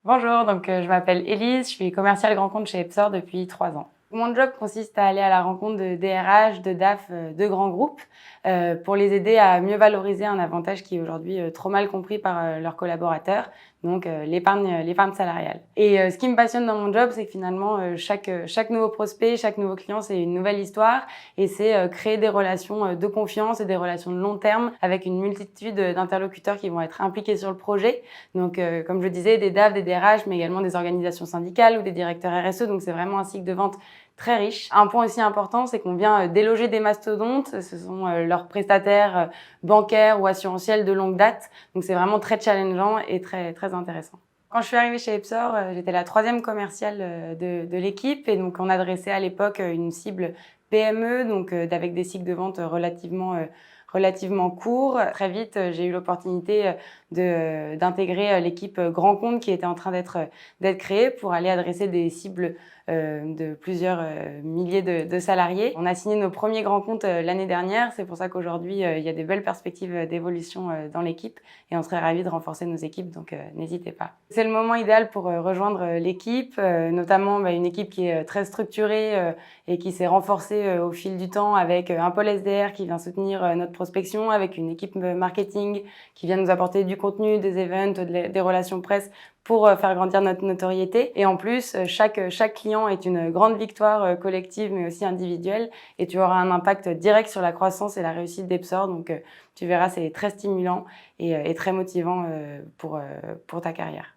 Bonjour, je m'appelle Élise, je suis commerciale grand compte chez Epsor depuis 3 ans. Mon job consiste à aller à la rencontre de DRH, de DAF de grands groupes pour les aider à mieux valoriser un avantage qui est aujourd'hui trop mal compris par leurs collaborateurs, donc l'épargne salariale. Et ce qui me passionne dans mon job, c'est que finalement chaque nouveau prospect, chaque nouveau client, c'est une nouvelle histoire et c'est créer des relations de confiance et des relations de long terme avec une multitude d'interlocuteurs qui vont être impliqués sur le projet. Comme je disais, des DAF, des DRH, mais également des organisations syndicales ou des directeurs RSE. Donc, c'est vraiment un cycle de vente très riche. Un point aussi important, c'est qu'on vient déloger des mastodontes. Ce sont leurs prestataires bancaires ou assurantiels de longue date. Donc, c'est vraiment très challengeant et très, très intéressant. Quand je suis arrivée chez Epsor, j'étais la 3e commerciale de l'équipe et donc on adressait à l'époque une cible PME, avec des cycles de vente relativement courts. Très vite, j'ai eu l'opportunité d'intégrer l'équipe grand compte qui était en train d'être créée pour aller adresser des cibles de plusieurs milliers de salariés. On a signé nos premiers grands comptes l'année dernière. C'est pour ça qu'aujourd'hui, il y a des belles perspectives d'évolution dans l'équipe et on serait ravis de renforcer nos équipes, donc n'hésitez pas. C'est le moment idéal pour rejoindre l'équipe, notamment une équipe qui est très structurée et qui s'est renforcée au fil du temps avec un pôle SDR qui vient soutenir notre prospection, avec une équipe marketing qui vient nous apporter du contenu, des events, des relations presse pour faire grandir notre notoriété. Et en plus, chaque client est une grande victoire collective mais aussi individuelle et tu auras un impact direct sur la croissance et la réussite d'Epsor. Tu verras, c'est très stimulant et très motivant pour ta carrière.